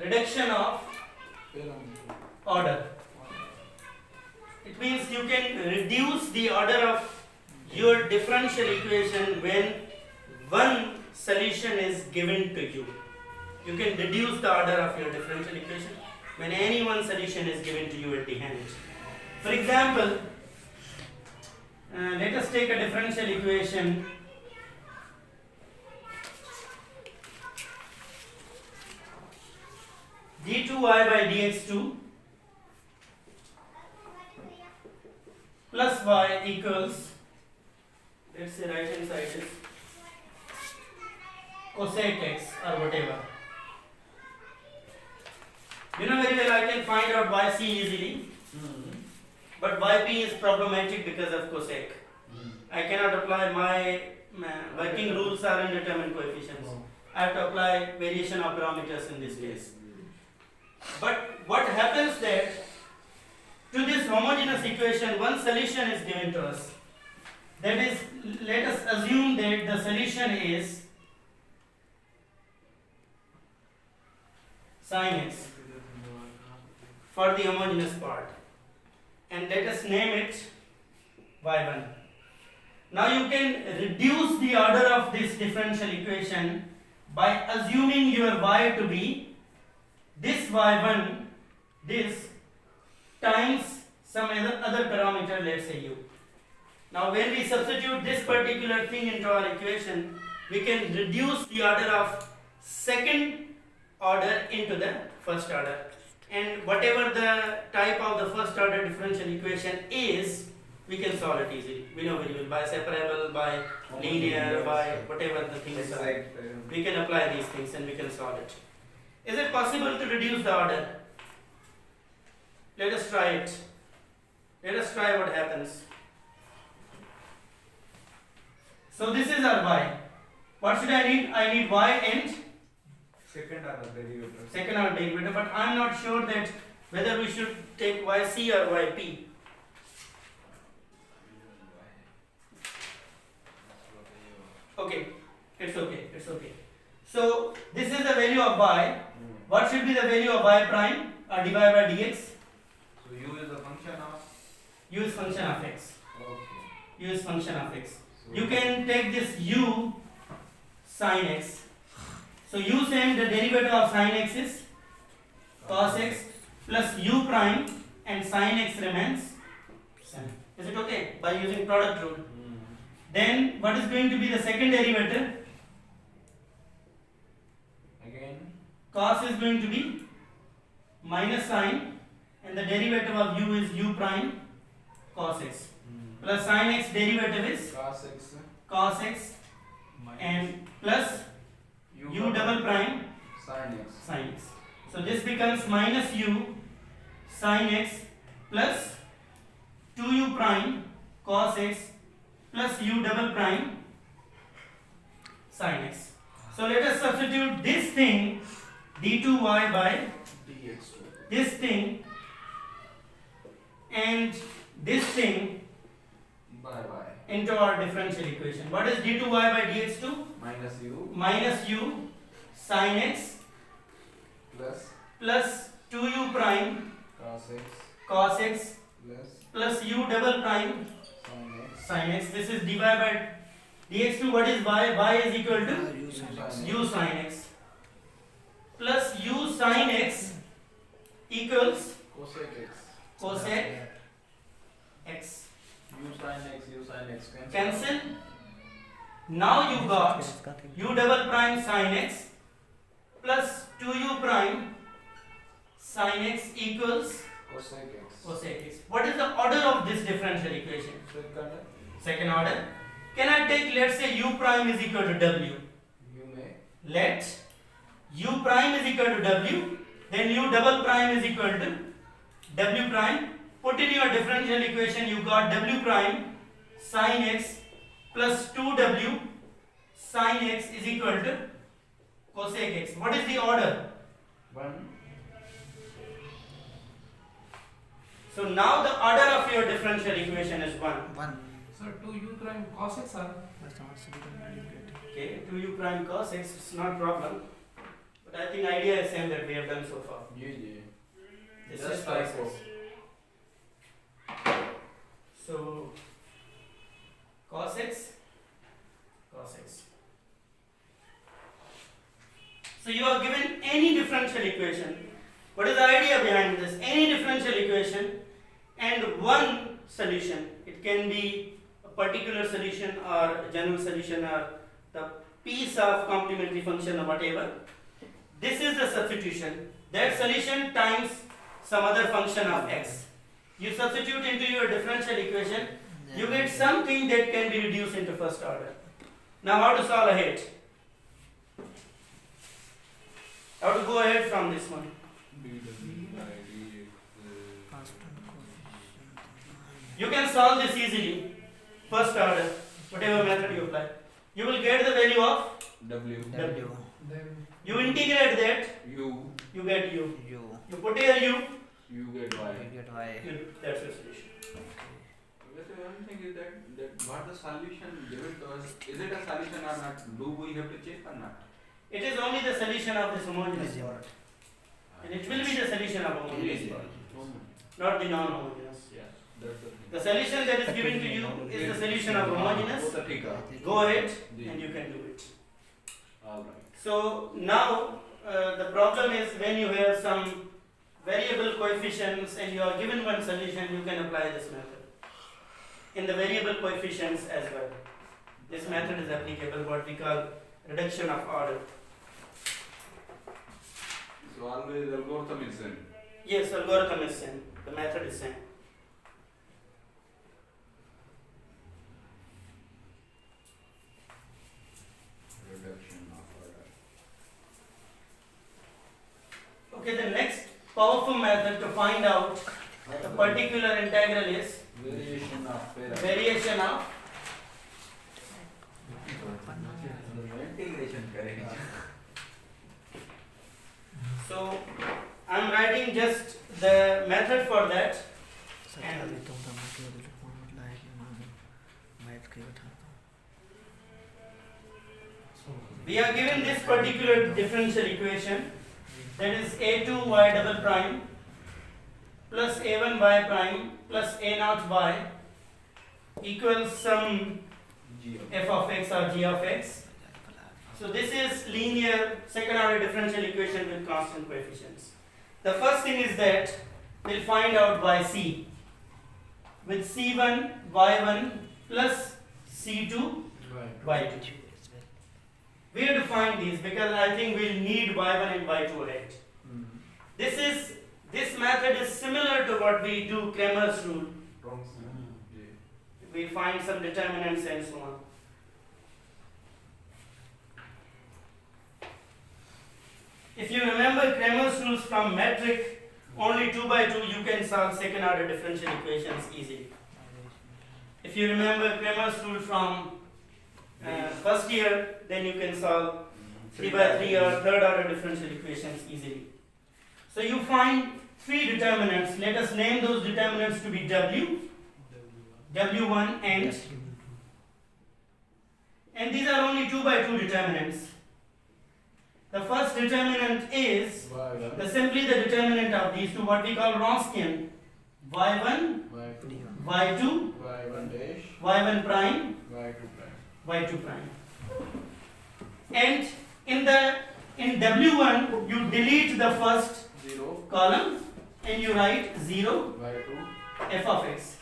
reduction of order. It means you can reduce the order of your differential equation when one solution is given to you. You can reduce the order of your differential equation when any one solution is given to you at the hand. For example, let us take a differential equation d2y by dx2 plus y equals, let's say right hand side is cosec x or whatever. You know very well I can find out yc easily, but yp is problematic because of cosec. I cannot apply my working rules are undetermined coefficients. I have to apply variation of parameters in this case. But what happens that to this homogeneous equation one solution is given to us. That is, let us assume that the solution is sin x for the homogeneous part, and let us name it y1. Now you can reduce the order of this differential equation by assuming your y to be this y1, this times some other parameter, let's say u. Now when we substitute this particular thing into our equation, we can reduce the order of second order into the first order, and whatever the type of the first order differential equation is, we can solve it easily. We know very well, by separable, by linear, by whatever the things are. We can apply these things and we can solve it. Is it possible to reduce the order? Let us try it. Let us try what happens. So this is our y. What should I need? I need y and second order derivative. Second order derivative, but I am not sure that whether we should take yc or yp. Okay, it's okay, it's okay. So this is the value of y. What should be the value of y prime or dy by dx? So u is a function of? U is function of x. Okay. U is function of x. So You can take this u sin x. So u same, the derivative of sin x is cos x plus u prime, and sin x remains same. Is it okay? By using product rule. Then what is going to be the second derivative? again Cos is going to be minus sin, and the derivative of u is u prime cos x, plus sin x derivative is cos x and plus u double prime sin x. So this becomes minus u sin x plus 2u prime cos x plus u double prime sin x. So let us substitute this thing d2y by this thing and this thing into our differential equation. What is d2y by dx2? Minus u sin x plus 2u prime cos x plus u double prime sin x. This is dy by dx2. What is y? Y is equal to u sin x plus u sin x equals cosec x. Cancel. Now you got u double prime sin x plus 2u prime sin x equals cosec x. What is the order of this differential equation? Second order. Can I take, let's say, u prime is equal to w? Let u prime is equal to w, then u double prime is equal to w prime. Put in your differential equation, you got w prime sin x plus 2w sin x is equal to cosec x. What is the order? 1. So now the order of your differential equation is 1. Sir, 2u prime cos x, sir. Okay, 2u prime cos x is not problem. But I think idea is same that we have done so far. Yeah. This Just is typo. process. So cos x. So you are given any differential equation. What is the idea behind this? Any differential equation and one solution. It can be a particular solution or a general solution or the piece of complementary function or whatever. This is the substitution. That solution times some other function of x. You substitute into your differential equation, you get something that can be reduced into first order. Now how to solve ahead? How to go ahead from this one? You can solve this easily. First order, whatever method you apply. You will get the value of W. W. Then You integrate that, U. you get U. U. You put here U, You get Y. You get Y. that's your solution. One thing is that what the solution given to us, is it a solution or not? Do we have to check or not? It is only the solution of this homogeneous Yes, part. And it will be the solution of homogeneous part, not the non-homogeneous. Yes, that's the thing. The solution that is given to you is the solution of homogeneous. Go ahead and you can do it. Alright. So now the problem is when you have some variable coefficients and you are given one solution, you can apply this method. In the variable coefficients as well. This method is applicable, what we call reduction of order. So always algorithm is same. Yes, algorithm is same. The method is same. Reduction of order. Okay, the next powerful method to find out the particular integral is Variation of error. variation of. Integration correct. So I am writing just the method for that. We are given this particular differential equation, that is a2y double prime plus a1y prime plus a naught y equals some G of f of x or g of x. So this is linear second order differential equation with constant coefficients. The first thing is that we'll find out yc with c1 y1 plus c2 y2. We have to find these because I think we'll need y1 and y2 ahead. This method is similar to what we do Cramer's rule. We find some determinants and so on. If you remember Cramer's rules from metric, only 2 by 2 you can solve second order differential equations easily. If you remember Cramer's rule from first year, then you can solve 3 by 3 or third order differential equations easily. So you find three determinants. Let us name those determinants to be W, W1 and these are only 2 by 2 determinants. The first determinant is simply the determinant of these two, what we call Wronskian. Y1, Y2, Y1 prime, Y2 prime. And in W1 you delete the first 0 column and you write 0 y2 f of x.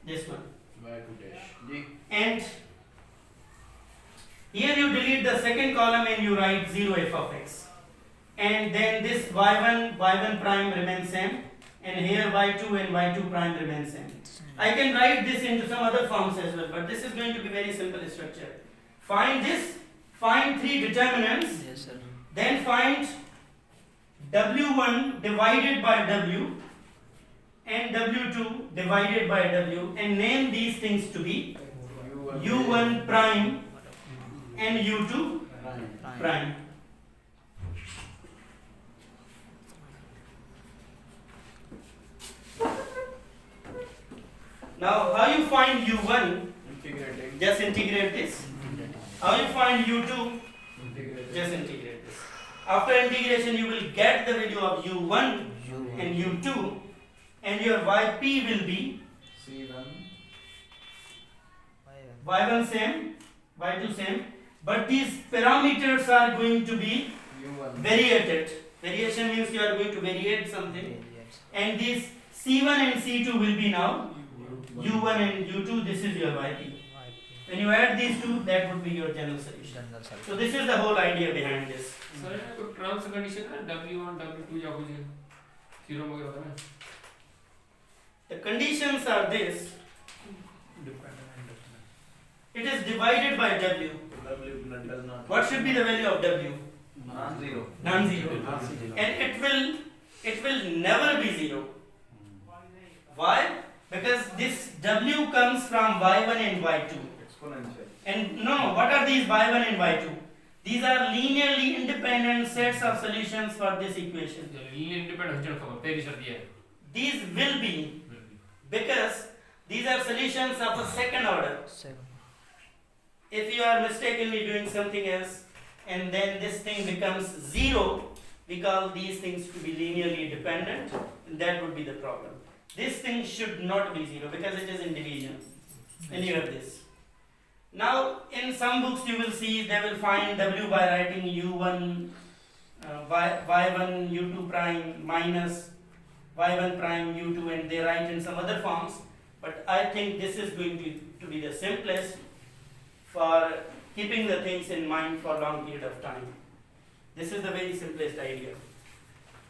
This one. y2 dash G. And here you delete the second column and you write 0 f of x. And then this y1 prime remains same, and here y2 and y2 prime remains same. I can write this into some other forms as well, but this is going to be very simple structure. Find this, find three determinants, Yes, sir. then find w1 divided by w and w2 divided by w, and name these things to be u1 prime and u2 prime. Now how you find u1? Integrating. Just integrate this. How you find u2? Integrating. Just integrate this. After integration, you will get the value of u1 and u2, and your yp will be C1. y1 same, y2 same, but these parameters are going to be U1. variated. Variation means you are going to variate something, and these c1 and c2 will be now u1 and u2. This is your yp. When you add these two, that would be your general solution. So this is the whole idea behind this. Sir ये कोई terms condition है W1 W2 या कुछ 0 वगैरह होता है ना? The conditions are this. It is divided by w. What should be the value of w? Non-zero. Non-zero. And it will never be zero. Why? Because this w comes from y1 and y2. Exponential. And no, what are these y1 and y2? These are linearly independent sets of solutions for this equation. Linear independent हो खबर पहली शर्त ये है. These will be, because these are solutions of a second order. If you are mistakenly doing something else and then this thing becomes zero, we call these things to be linearly dependent, and that would be the problem. This thing should not be zero because it is in division. And you have this. Now, in some books you will see they will find w by writing u1, y1 u2 prime minus y1 prime u2, and they write in some other forms. But I think this is going to be the simplest for keeping the things in mind for a long period of time. This is the very simplest idea.